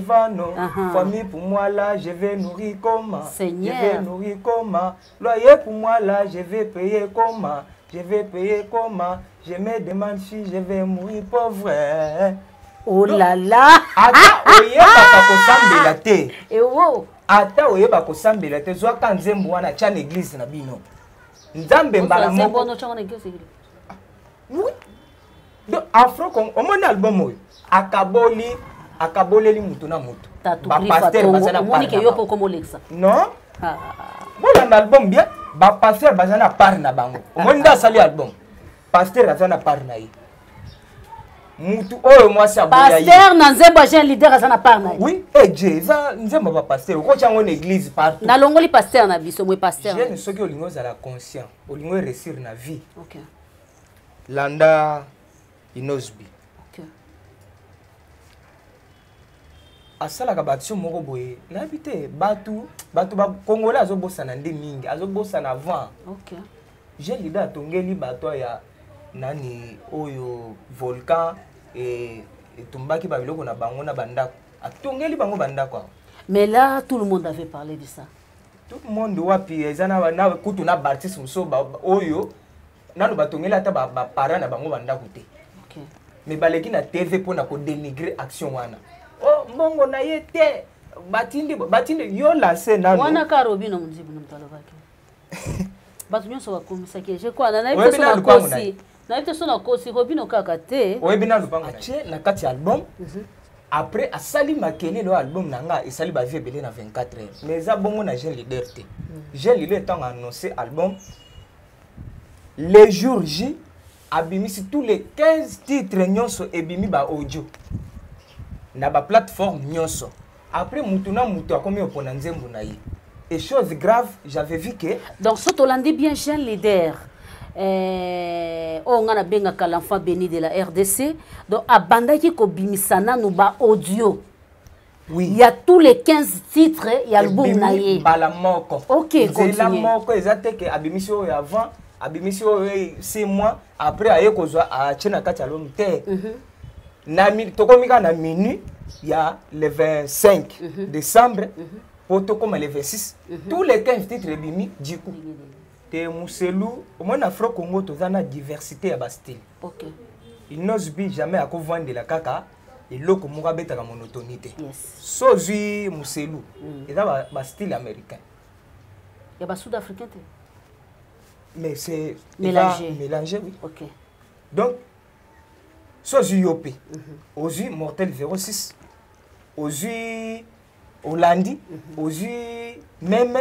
Famille pour moi là, je vais nourrir comment? Seigneur. Je vais nourrir comment? Loyer pour moi là, je vais payer comment? Je vais payer comment? Je me demande si je vais mourir pauvre. Oh là là! Ata oyeba bakosambela te. Et wow! Ata oyeba kosambela te. Zwa ka nzembo wana tia na église na bino. Nzambe mbala moko. Oui. Donc Afro Congo, omoni album oyo. Akaboleli mutu na mutu. Ba pasteur bazana par. Non? Bon album bien. Ba pasteur bazana par na bango. Omoni nda sali album. Pasteur azana par na ye. Mutu oyo mwasi aboya ye. Pasteur na nzembo jean leader azana par na ye. Oui, et Jésus, nzembo ba pasteur. Ko chango na église partout. Na longoli pasteur na biso mwe pasteur. Je ne sais que olingo za la conscient. Olingo réussir na vie. OK. Landa Inosbi. OK. Asala ka batio moko boye. Na bité batu ba congolais azobosana nde mingi, azobosana avant. OK. J'ai l'idée tongeli bato ya nani oyo volcan et tumbaki ba biloko na bango na bandako. Atongeli bango bandako. Mais là tout le monde avait parlé de ça. Tout le monde wapi ezana na kutu na baptisme so oyo nanu batongeli ata ba parents na bango bandako te. OK. Mais baleki na TV pour na ko dénigrer action wana. Oh mbongo na yete batinde yo lancé nanu. Wana karobino mzibu mtalo baki. Batu nyonso bakomisaki je kwa na naite so na kosi. Naite so na kosi robino kaka te. Oyebina lupango ache na kati album. Après asali makele lo album nanga esali ba vie belé na 24 heures. Mais za bongo na jeune leader te. Jeune leader tant annoncé album les jours J abimisi tous les 15 titres nyonso ebimi ba audio. Na ba plateforme nyonso. Après mutuna mutu akomi opona nzembo na ye. Et chose grave, j'avais vu que donc ce Hollandais bien jeune leader on a benga ka l'enfant béni de la RDC donc abandaki ko bimisana no ba audio. Oui. Il y a tous les 15 titres, il y a l'album na ye. Bala moko. OK, continue. La moko ezate que abimisi oyo avant, abimisi oyo 6 mois après aye kozwa a chena kati album te. Na tokomika na minuit, il y a le 25 décembre. Poto comme le 26, tous les 15 titres bimi djikou. Te Mousselou, au moins Afro Congo to zana diversité à Bastille. OK. Il n'ose jamais à vendre de la caca et l'eau comme on beta la monotonité. Yes. Sozi Mousselou, et là Bastille américain. Il y a pas sud-africain. Mais c'est mélangé, oui. OK. Donc Sozi Yopé, Ozi Mortel 06, Ozi Hollandi, Ozi même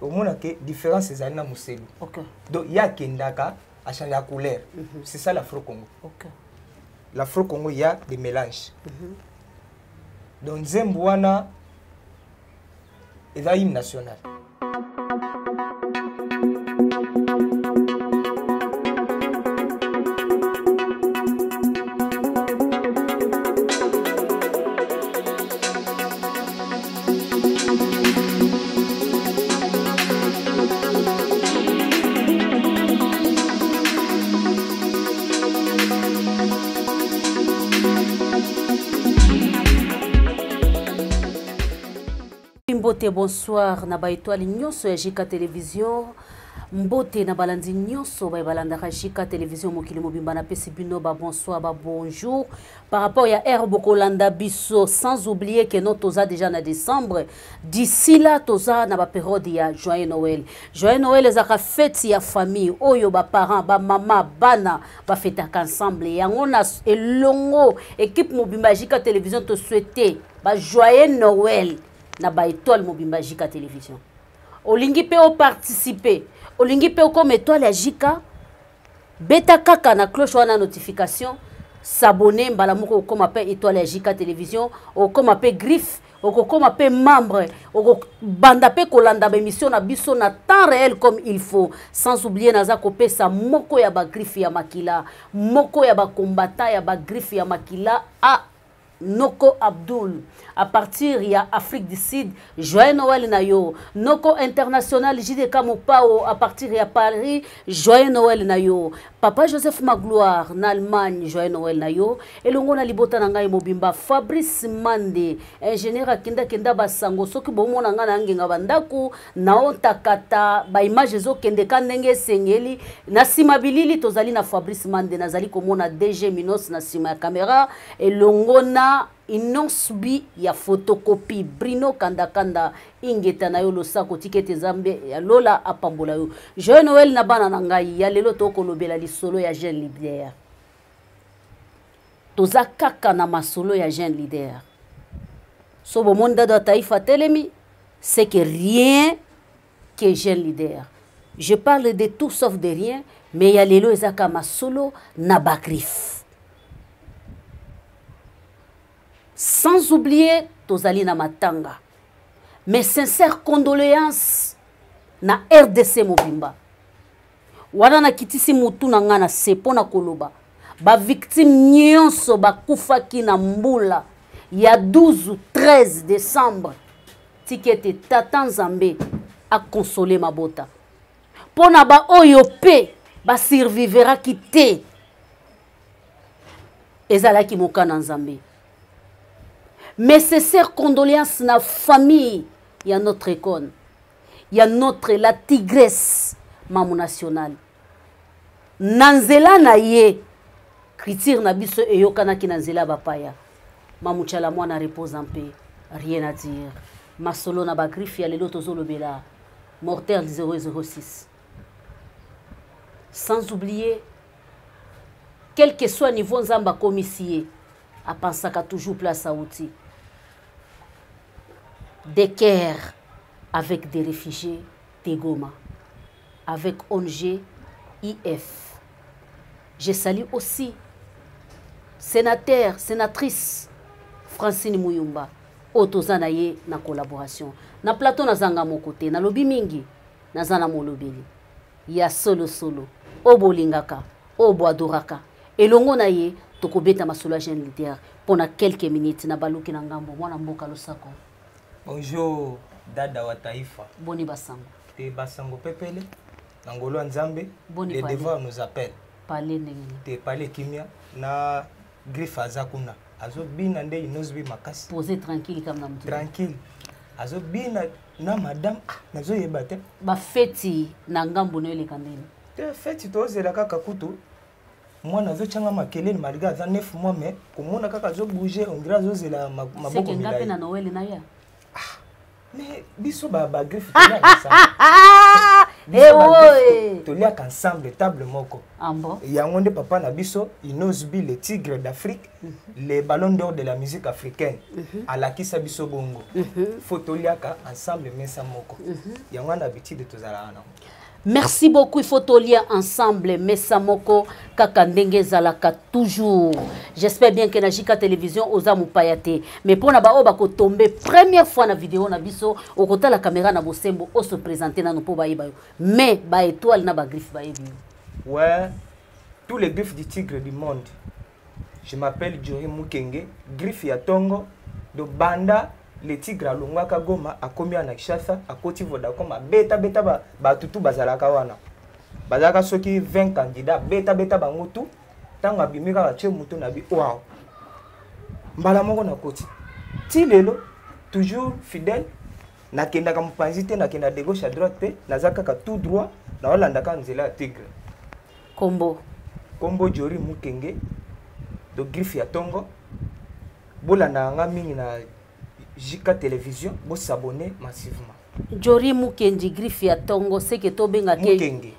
au moins que différence c'est na Mousselou. OK. Donc il y a Kendaka à changer la couleur. C'est ça l'Afro Congo. OK. L'Afro Congo il y a des mélanges. Donc Zembouana est un hymne national. Mbote bonsoir na ba étoile nyonso ya JK Télévision. Mbote na balandi nyonso ba balanda JK Télévision mokili mobimba na pesi bino ba bonsoir ba bonjour par rapport ya Herbe Kolanda biso sans oublier que nous toza déjà na décembre d'ici là toza na ba période ya joyeux Noël. Joyeux Noël ezaka fête ya famille oyo ba parents ba mama bana ba fêtaka ensemble yango na elongo équipe mobimba JK Télévision to souhaiter ba joyeux Noël. Na ba étoile mobimba JK Télévision. Olingi pe o participer. Olingi pe o comme étoile ya JK. Beta kaka na cloche wana notification. S'abonner mbala moko comme pe étoile ya JK Télévision. O comme pe griffe. O comme pe membre. O banda pe kolanda ba émission na biso na temps réel comme il faut. Sans oublier naza kopé sa moko ya ba griffe ya makila. Moko ya ba combattant ya ba griffe ya makila. Ah. Noko Abdul. À partir il y a Afrique du Sud, joyeux Noël Nayo. Noko International JDK Mopao. À partir il y a Paris, joyeux Noël Nayo. Papa Joseph Magloire, en Allemagne, joyeux Noël Nayo. Et l'ongo na libota nanga Mobimba. Fabrice Mande, ingénieur à Kenda Basango. Soki bomo nanga na ngenga bandaku. Naonta kata, ba image zo kende kanenge sengeli. Na simabilili tozali na Fabrice Mande. Nazali komona DG Minos na sima ya kamera. Et l'ongo na inonsbi ya photocopie Brino Kanda ingeta na yo losako tikete zambe ya lola apambola yo. Joyeux Noël na bana na ngai ya lelo toko lobela lisolo ya jeune leader. Toza kaka na masolo ya jeune leader. So bo monde da taifa telemi, c'est que rien que jeune leader. Je parle de tout sauf de rien, mais ya lelo ezaka masolo na bagrif. Sans oublier Tozali na Matanga. Mes sincères condoléances na RDC Mobimba. Wana na kitisi mutu na ngana sepo na koloba. Ba victime nyonso ba kufaki na mbula. Ya 12 ou 13 décembre. Tikete Tata Nzambe a consolé mabota. Pona ba oyo pe ba survivera kite. Ezala ki mokana Nzambe. Mes sincères condoléances na famille. Il y a notre icône. Il y a notre, la tigresse, Mamou National. Nanzela na ye. Critique na biso e yokana ki nanzela bapaya. Mamou Tchala mwana repose en paix. Rien à dire. Masolo na bagriffe ya lelo tozolo bela. Mortel 006. Sans oublier, quel que soit niveau nzamba commissie, a pensé qu'à toujours place à outil. Des Caire avec des réfugiés, des Goma, avec ONG, IF. Je salue aussi sénateur, sénatrice Francine Mouyumba, Otozanaye na collaboration. Na plateau na zanga mon côté, na lobi mingi, na zana mo lobeli. Ya solo, obolingaka, oboadoraka. Et longo na ye, tokobeta masolo jeune leader pendant quelques minutes na baluki na ngambo mwana mboka losako. Bonjour dada wa taifa. Boni basango. Te basango pepele. Nangolo Nzambe. Boni les devoirs nous appellent. Parler ndenge. Te parler kimia na griffe azakuna. Azo bina nde inosbi makasi. Poser tranquille comme na mtu. Tranquille. Azo bina na madame nazo yebate. Ba feti na ngambo no ele kandeni. Te feti to zela kaka kutu. Moi nazo changa makelele malgré za 9 mois mais komona kaka zo bouger on dirait zo zela maboko milai. C'est que ngape na Noël na ya. Mais biso ba griffe tolia ensemble. Tolia ensemble table moko. Ambo. Yangonde papa na biso inosbi les tigres d'Afrique, les ballons d'or de la musique africaine. Alakisa biso bongo. Faut tolia ensemble mesa moko. Yangona habitude tozala ana. Merci beaucoup, il faut tout lire ensemble. Mesamoko, Kakandenge Zalaka, toujours. J'espère bien que na Jika Télévision, osa mupayate. Mais pour naba oba ko tomber, première fois na vidéo na biso, au côté la caméra na bosembo, o se présenter na no po baïba. Mais, ba étoile na ba griffe baïbi. Ouais, tous les griffes du tigre du monde. Je m'appelle Jory Mukenge, griffe ya Tongo, de Banda. Les tigres à Longwaka Goma a commis en Akshasa, à Côte Vodacom, à beta batutu bazalaka wana. Bazalaka soki 20 candidats, beta bangotu, tant abimika ba tche mutu na bi wow. Mbala moko na koti. Ti lelo toujours fidèle, na kenda ka mpanzite na kenda de gauche à droite, na zakaka tout droit, na Hollanda ka nzela tigre. Combo Jory Mukenge, de griffe ya Tongo. Bola na nga mingi na Jika Télévision, vous s'abonnez massivement. Jory Mukenge griffe ya Tongo, c'est que to benga ke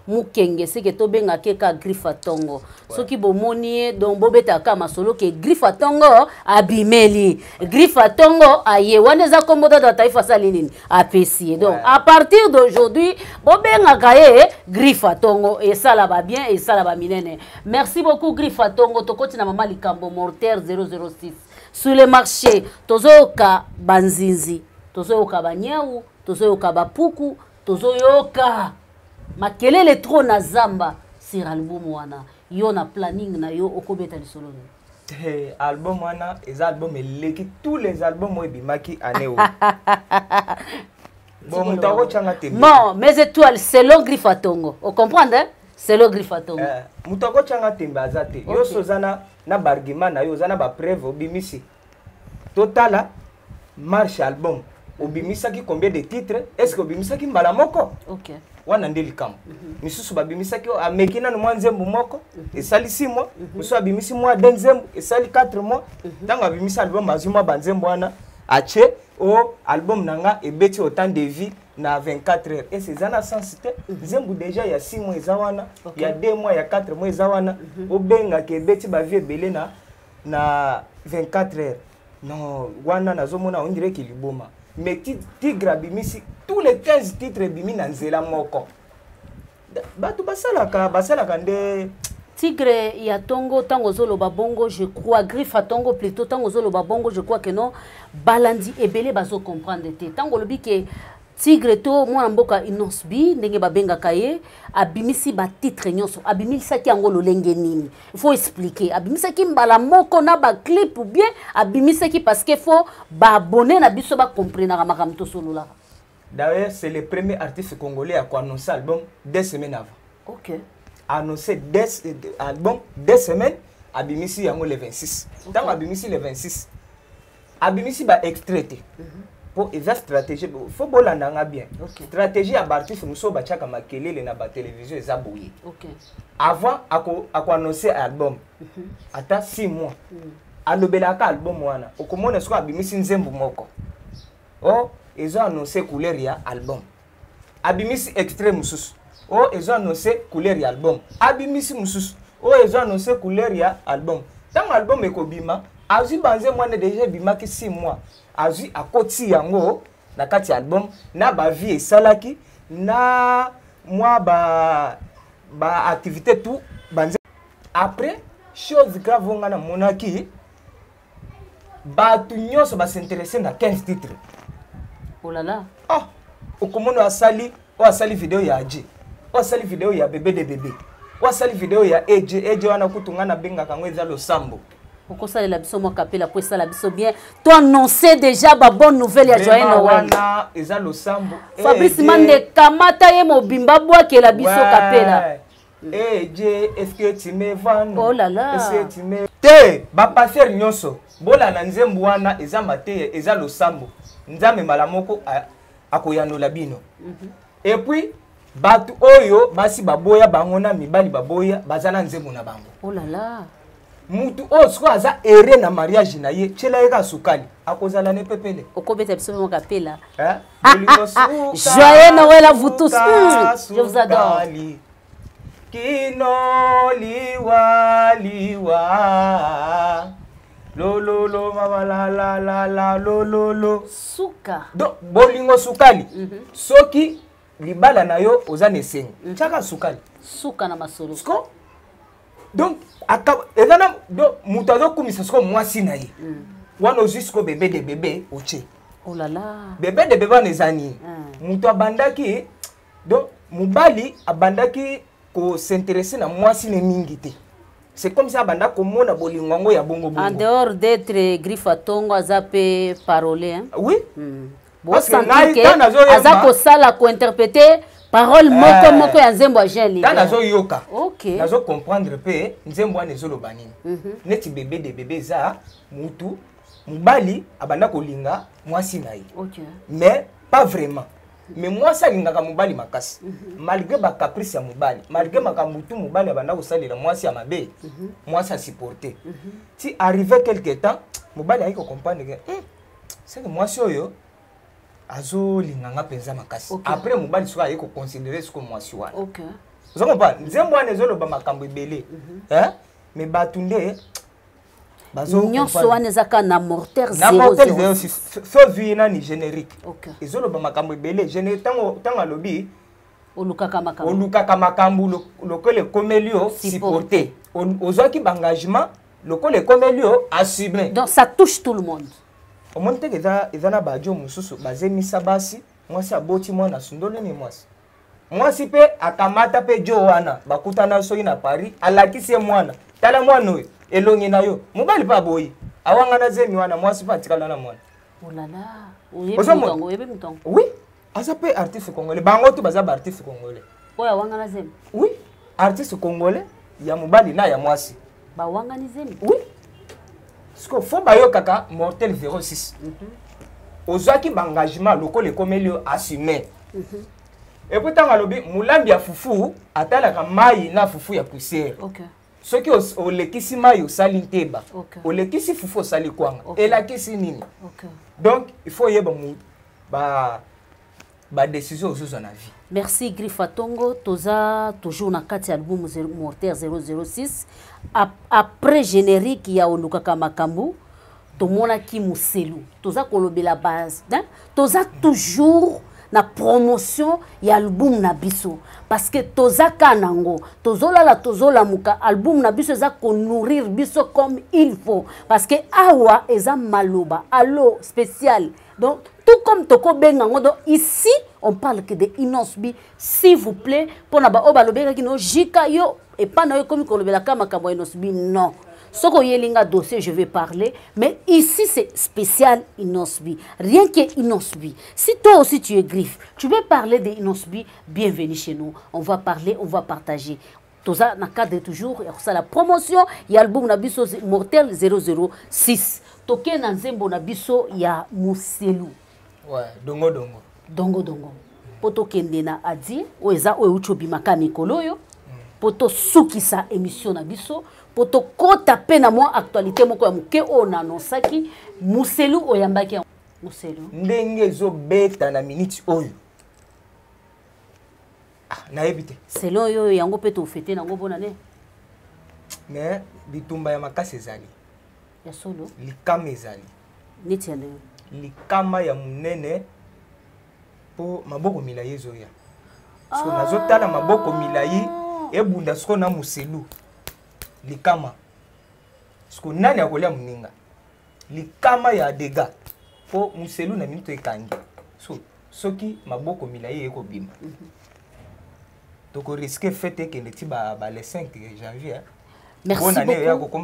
Mukenge, c'est que to benga ke ka griffe ya Tongo. Ce qui bomoni donc bobeta ka masolo ke griffe ya Tongo abimeli. Griffe ya Tongo aye waneza komboda da taifa salinini apesi. Donc à partir d'aujourd'hui, bobenga kaye griffe ya Tongo et ça là va bien et ça là va minene. Merci beaucoup griffe ya Tongo tokoti na mama likambo mortel 006. Sur le marché, tozoyoka banzinzi, tozoyoka banyau, tozoyoka bapuku, tozoyoka makelele trop na zamba sur album wana. Yo na planning na yo okobeta lisolo. album wana eza album eleki tous les albums oyo ebimaki année oyo bon moto akotyanga tembe bon mes étoiles selon Griffe Atongo on comprendre hein? Selon Griffe Atongo moto akotyanga tembe aza te yo so oza na bargument na yo oza na bapreuve obimisi totala marche album obimisaki combien de titres est-ce que obimisaki mbala moko ok wana nde likambo misusu babimisaki ameki nano mwa nzembo moko esali 6 mois mosusu abimisi mwa 2 nzembo esali 4 mois ntango abimisi album azwi mwa banzembo wana atie o album nanga ebeti autant de vie na 24 heures et eza na sens te nzembo déjà ya 6 mois eza wana ya 2 mois ya 4 mois eza wana obengaki ebeti bavie ebele na 24 heures non wana nazomona on dirait qu'il liboma mais Tigre abimisi tous les 15 titres bimi na nzela moko bato basalaka nde Tigre ya Tongo tango zoloba bongo je crois Griffe Atongo plutôt tango zoloba bongo je crois que non balandi ebele bazo comprendre te tango lobi ke Tigre to mwana mboka inosbi ndenge babengaka ye abimisi ba titre nyonso abimisaki yango lolenge nini il faut expliquer abimisaki mbala moko na ba clip ou bien abimisaki parce que faut ba abonner na biso ba comprendre makambo to solola. D'ailleurs c'est le premier artiste congolais à annoncer album 2 semaines avant. OK. Annoncer album 2 semaines abimisi yango le 26. Tant abimisi le 26. Abimisi ba extrait. Pour eza stratégie faut bolanda bien. Stratégie à artiste muso ba chaka makelele na ba télévision eza boye. OK. Avant ako annoncer album. Ata 6 mois. Alobelaka album wana. Okomona siko abimisi nzembo moko. Oh, ils ont annoncé couleur ya album. Abimisi extrait mususu. Oh, ils ont annoncé couleur ya album. Abimisi mususu. Oh, ils ont annoncé couleur ya album. Tant album ekobima, azu banze mwana déjà bimaki 6 mois. Azu akoti yango na kati album na ba vie esalaki na moi ba activité tout banze. Après chose grave ngana monaki batu nyonso ba s'intéresser na 15 titres. Oh là là. Ah, okomono asali vidéo ya Aji. O asali vidéo ya bébé de bébé. O asali vidéo ya Eje wana kutunga na benga kango eza losambo. Pourquoi ça la biso mo kapela pour ça la biso bien. Tu annoncer déjà ba bonne nouvelle ya Joyeux Noël. Wana eza losambo. Fabrice Mande kamata ye mobimba bwa ke la biso kapela. Eje, est-ce que tu me vends? Oh là là. Est-ce que tu me te ba passer nyonso. Bola na nzembo wana eza mate eza losambo. Nzame malamoko akoyanola bino. Et puis batu oyo basi baboya bangona mibali baboya bazana nzembo na bango. Oh là là. Mutu o siko aza ere na mariage na ye chela yeka sukali akozala ne pepele. Okobeta biso mo kapela. Hein? Joyeux Noël à vous tous. Je vous adore. Kino liwa lo mama la lo suka do bolingo sukali soki libala na yo oza nesengi chaka sukali suka na masolo sko donc ezana do mutazo kumisa sko mwasi na ye wana jusqu'au bébé de bébé oche. Oh là là. Bébé de bébé nezani mutu abandaki do mubali abandaki ko s'intéresser na mwasi ne mingi te. C'est comme ça banda komona bolingongo ya bongo bongo. En dehors d'être Griffe Atongo azape parole hein. Oui. Bon sentir que azako sala ko interpréter parole moko ya nzembo ya Jean Libre. Nazo yoka. OK. Nazo comprendre pe nzembo ane zolo banini. Neti bébé de bébé za mutu mubali abanda kolinga mwasi na ye. OK. Mais pas vraiment. Mais moi ça lingaka mubali makasi. Malgré ba caprice ya mubali, malgré makamutu mubali abanda kosalela mwasi ya mabe, mwasi a supporter. Si arrivé quelque temps, mubali ayiko comprendre que c'est que mwasi oyo azo linganga penza makasi. Après mubali soka ayiko considérer ce comme mwasi wana. OK. Vous comprenez? Nzembo wana ezolo ba makambo ebele. Hein? Mais batunde nyonso wana ezaka na morteur 0 na morteur 0 so vina ni générique. OK. Ezolo ba makambo ebele générique tango alobi olukaka makambo lokole komelio supporter. Ozaki bangagement lokole komelio assumer. Donc ça touche tout le monde. Au monde te ezana bajo mususu bazemisa basi mwasi aboti mwana sundole ni mwasi. Mwasi pe akamata pe jo wana bakutana soki na Paris alakisi mwana. Tala mwana oyo elongi na yo mobali pa boyi awangana zemi wana mwasi pa tikala na mwana oh là là oyebe mutongo oui asa pe artiste congolais bango to baza ba artiste congolais oya awangana zemi oui artiste congolais ya mobali na ya mwasi ba wangani zemi oui parce que faut bayo kaka mortel 06 ozwaki bangagement lokola ekomeli yo assumé et puis tanga lobi mulambi ya fufu atalaka mai na fufu ya poussière okay soki olekisi mai osali nteba okay olekisi fufu osali kwanga okay. elakisi nini okay donc il faut yeba mu ba décision ozuzo na vie. Merci Griffa Tongo toza toujours na kati album Mortel 006 après générique ya olukaka makambu tomona ki muselu toza kolobela base toza toujours na promotion ya album na biso parce que toza kanango tozolala tozolamuka album na biso eza ko nourrir biso comme il faut parce que awa eza maloba allo spécial donc tout comme toko bengango donc ici on parle que de Inosbi s'il vous plaît pour na ba obalobeka kino jika yo et pas na yo comme kolobela kama kambo Inosbi non. Soko yelinga dossier, je vais parler, mais ici c'est spécial Inosbi. Rien que Inosbi. Si toi aussi tu es griffe, tu veux parler de Inosbi, bienvenue chez nous. On va parler, on va partager. Toza na cadre toujours, il y a la promotion, il y a l'album Nabiso Mortel 006. Toke na nzembo Nabiso, il y a Muselu. Ouais, dongo dongo. Dongo dongo. Poto kende na adi, oeza oeuchobi makami koloyo. Poto sukisa émission Nabiso. Poto kota pe na moi actualité moko ya muke o na nosaki Muselu oyambaki Muselu ndenge zo beta na minute oyo na ebite selon yo yango pe to fete nango bona ne mais bitumba ya makasi ezali ya solo likama ezali neti ya ndenge likama ya munene po maboko milayi ezoya so nazotala maboko milayi ebunda siko na Muselu likama siko nani akolia muninga likama ya dega po Muselu na minute ekangi so soki maboko milayi eko bima toko risque fete ke ndeti ba le 5 janvier merci beaucoup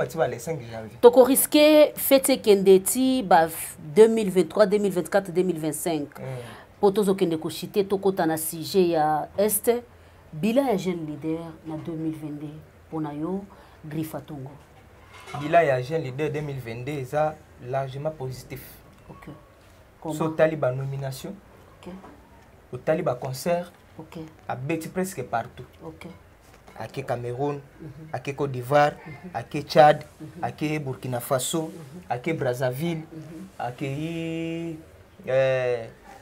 toko risque fete ke ndeti ba 2023 2024 2025 po tozo kende ko chiter tokota na sujet ya est bila ya jeune leader na 2022 pona yo Griffa Tongo. Bila ya jeune leader 2022 est largement positif. Ok. So taliba nomination. Ok. Au taliba concert. Ok. À Betty presque partout. Ok. À Cameroun, à Côte d'Ivoire, à Tchad, à Burkina Faso, à Brazzaville, à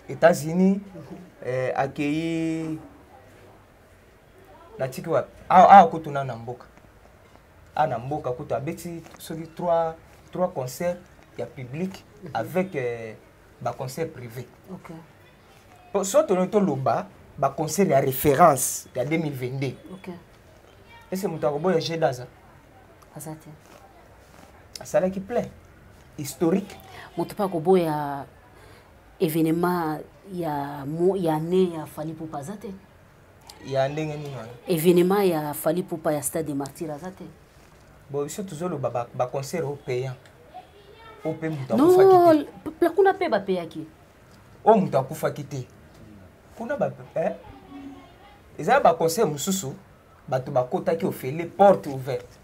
États-Unis, à Natikwa. Kotuna Namboka. À Namboka, Koto a Betty trois concerts il y a public avec des concerts privés. Ok. Pour ce qui est le concert à référence il y a 2022. Ok. Et c'est mon tarobo et j'ai d'aza. Azate. Ça là qui plaît. Historique. Mon tarobo et événement il y a né il a fallu pour pas azate. Il y a un dingue événement il a fallu pour pas stade des martyrs azate. Bon c'est toujours le concert européen. Non, la kuna pe ba payaki. O muta kufa kite. Kuna ba Eza ba concert mususu bato bakota ki ofele porte ouverte.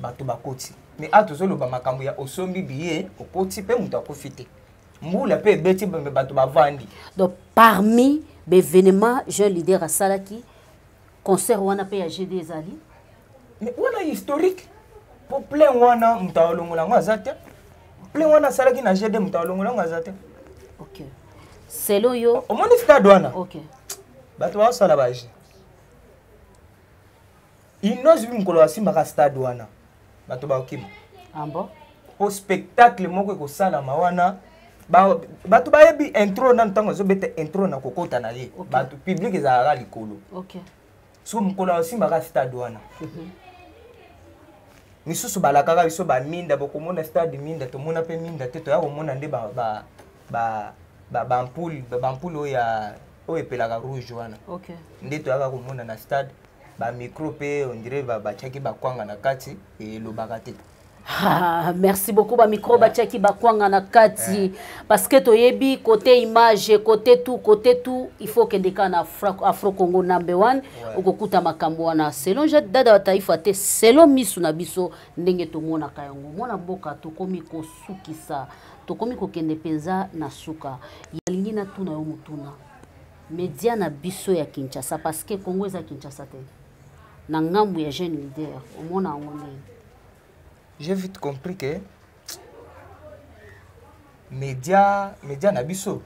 Bato bakoti. Mais atozolo ba makambo ya osombi biye okoti pe muta kufite. Mbula pe beti bato bavandi. Donc parmi les événements jeune leader à Salaki concert wana pe ya GD ezali. Mais wana historique. Pour plein wana muta olongola ngazate. Plein wana salaki na GD muta olongola ngazate. OK. Selon yo o moni stade wana. OK. Bato wa sala baje. Inos bi mukolo asimba ka stade wana. Bato ba okima. Ambo. Au spectacle moko ko sala mawana bato ba yebi intro na ntango zo bete intro na kokota na ye. Bato public ezala likolo. OK. So mukolo asimba ka stade wana. Misusu balakaka biso ba minda bokomona stade minda to mona pe minda te to ya komona nde ba ampoule oya epelaka rouge wana. OK. Nde to ya komona na stade ba micro pe on dirait ba chaki ba kwanga na kati e lobaka te. Ah, merci beaucoup ba micro ba tchaki ba kwanga na kati parce que toyebi côté image côté tout il faut que ndeka na Afro Congo #1 okokuta makambo wana selon dada taifa te selon misu na biso ndenge tomona kayango mona boka tokomi kosukisa tokomi kokende penza na suka yalingi na tuna yo mutuna media na biso ya Kinshasa parce que Congo eza Kinshasa te na ngambu ya jeune leader omona ngone. J'ai vite compris que média na biso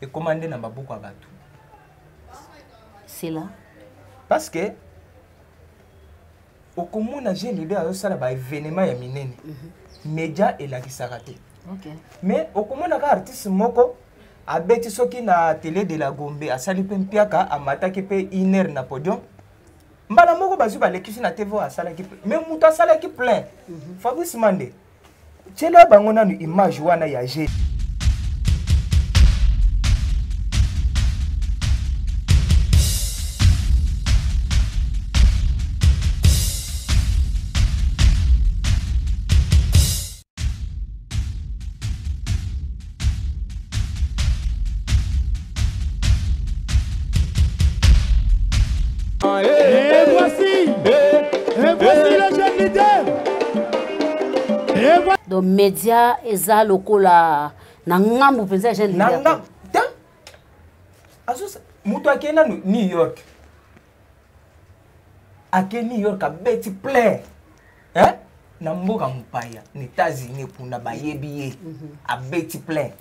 est commandé na babuku ya bato. C'est là parce que au komona jeune leader azosala ba événement ya minene média elakisaka te. OK. Mais au komona ka artiste moko abeti soki na télé de la Gombe asali pe mpiaka amataki pe 1 heure na podium. Mbala moko bazu ba lekisi na TV asala ki mais mutu asala ki plein. Fabrice Mande. Tshela bango na image wana ya G. Donc média eza lokola na ngambu penza jeune leader. Nanga ta asus mutu akena New York. Ake New York a beti plein. Hein? Na mboka mpaya ni États-Unis kuna bayebi ye. A beti plein.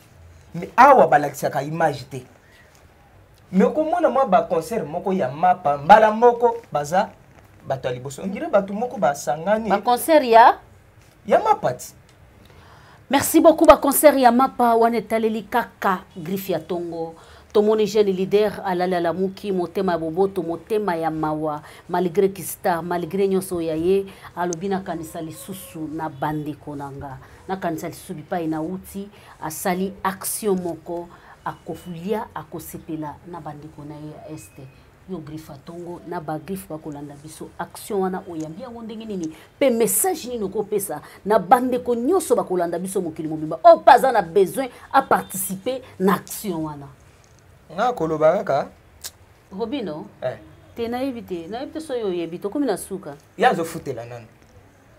Mais awa balakisaka image te. Mais komona moi ba concert moko ya mapa mbala moko baza bato liboso ngire bato moko basangani Ba concert ya mapati. Merci beaucoup ba concert ya mapa wana taleli kaka Griffe ya Tongo. Tomoni jeune leader alala la muki motema boboto motema ya mawa malgré kistar malgré nyoso yaye alobina kanisa lisusu na bandeko nanga na kanisa lisusu bipai na uti asali action moko akofulia akosepela na bandeko na ya este yo Griffe ya Tongo na ba Griffe ba kolanda biso action wana oyambi yango ndenge nini pe message nini ko pesa na bandeko nyoso ba kolanda biso mokili mobimba o paza na besoin à participer na action wana nga koloba kaka Robino te na ebite so yo yebito komi na suka ya zo futela nanu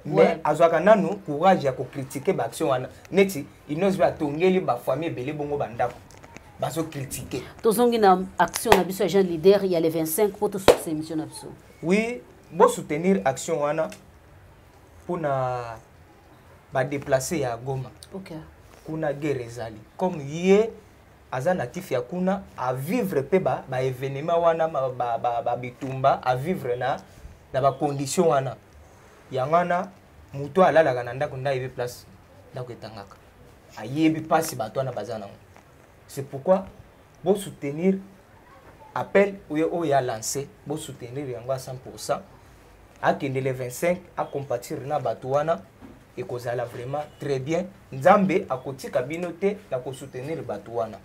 mais azwaka nanu courage ya ko critiquer ba action wana neti inozi ba tongeli ba famille belé bongo bandako bazo critiquer tozongi na action na biso jeune leader il y a les 25 pour tout cette émission na biso. Oui, bon soutenir action wana pour na ba déplacer ya Goma. OK. Kuna guerre ezali comme yé aza natif ya kuna à vivre pe ba événement wana ba bitumba à vivre na ba condition wana yangana muto alalaka na ndako ndayebi place ndako etangaka ayebi pasi bato wana bazana. C'est pourquoi bon soutenir appel où il a lancé bon soutenir yango à 100% à kende les 25 à compatir na batouana et kozala vraiment très bien nzambe a kotika binote na ko soutenir batouana.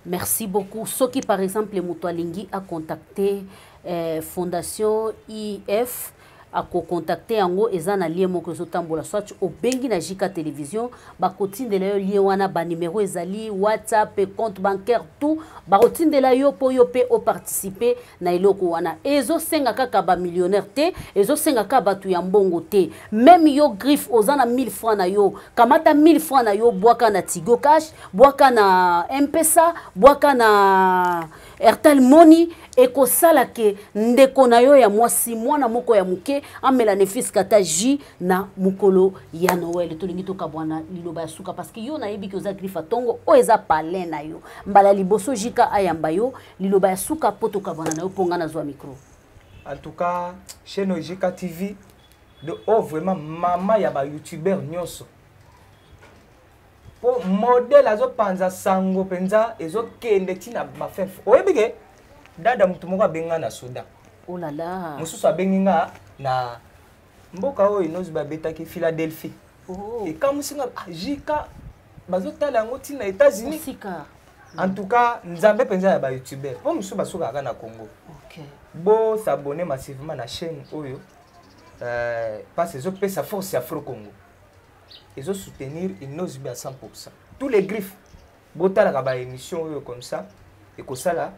Merci beaucoup. Ce qui par exemple Mutualingi a contacté Fondation IF a contacté yango ezana lien moko zotambola soit au bengi na Jika télévision ba kotindela yo lien wana ba numéro ezali WhatsApp et compte bancaire tout ba kotindela yo po yo pe o participer na eloko wana ezo senga kaka ba millionnaire te ezo senga kaka batu ya mbongo te même yo Griffe ozana 1000 francs na yo kamata 1000 francs na yo bwaka na Tigo Cash bwaka na M-Pesa bwaka na Airtel Money eko sala ke ndeko na yo ya mwasi mwana moko ya muke amela nefis kata ji na mukolo ya Noël tolingi to kabwana liloba ya suka parce que yo na yebi ki oza Griffe ya Tongo o eza palin na yo mbala liboso Jika ayamba yo liloba ya suka poto kabwana na yo ponga na zwa micro. En tout cas chaîne Jika TV de oh vraiment mama ya ba youtubeur nyonso po modèle azo panza sango penza ezo kende tina ba fef oyebike dada mutu moko abenga na Soudan. Oh là là. Mususu abenga na mboka oyo inozi babetaki Philadelphie. Oh. Et quand musinga Jika bazotala yango tina États-Unis. En tout cas nzambe penza ya ba youtubeur po mususu basuka kaka na Congo. OK. Bo s'abonner massivement na chaîne oyo parce que zo pesa force Afro Congo. ils ont soutenir Inosbi à 100%. Tous les griffes, botala kaba émission comme ça, et que ça là,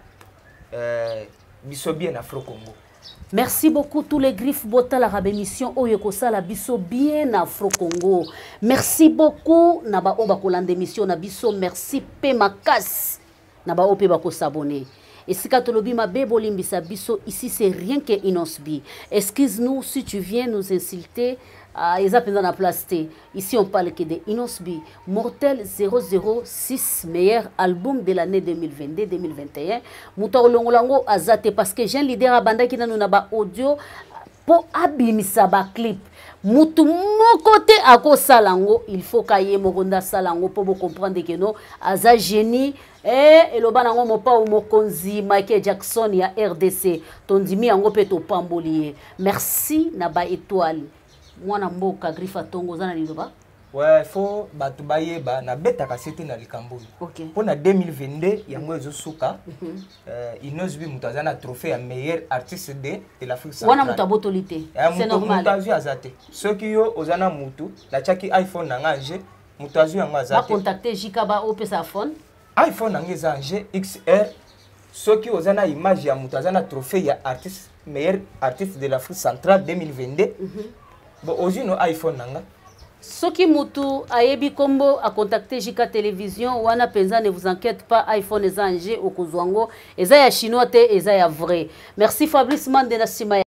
biso bien Afro-Congo. Merci beaucoup tous les griffes botala kaba émission oyeko sala biso bien Afro-Congo. Merci beaucoup naba oba kolanda émission na biso, merci pe makas naba ope bako s'abonner. Et si Katolobi ma bebo limbisa biso, ici c'est rien que Inosbi. Excuse-nous si tu viens nous insulter. Ils appellent dans la place. Ici on parle que de Inosbi. Mortel 006, meilleur album de l'année 2022-2021. Moutor Longolango azate parce que j'ai un leader à banda qui n'a pas audio pour abimisa ba clip. Mutu mon côté à ko salango, il faut kaye moronda salango pour vous comprendre que non aza génie et le banango mo pa mo konzi Michael Jackson ya RDC tondimi yango peto pambolier. Merci na ba étoile. Mwana mboka grifa tongo zana liloba. Ouais, faut batu bayeba na beta kasete na likambo. OK. Pour na 2022 yango ezo suka. Inosbi mutazana trophée ya meilleur artiste de l'Afrique centrale. Wana mutabotolité. C'est normal. Mutazu azate. Soki yo ozana mutu na chaki iPhone na nganje mutazu yango azate. Ba contacter Jikaba ope sa phone. iPhone na ngezanje XR. Soki ozana image ya mutazana trophée ya artiste meilleur artiste de l'Afrique centrale 2022. Bon ozino iPhone nanga. Soki mutu ayebi kombo a contacter Jika Télévision wana penza ne vous inquiète pas iPhone ezanje okuzwango eza ya chinois te eza ya vrai. Merci Fabrice Mande na sima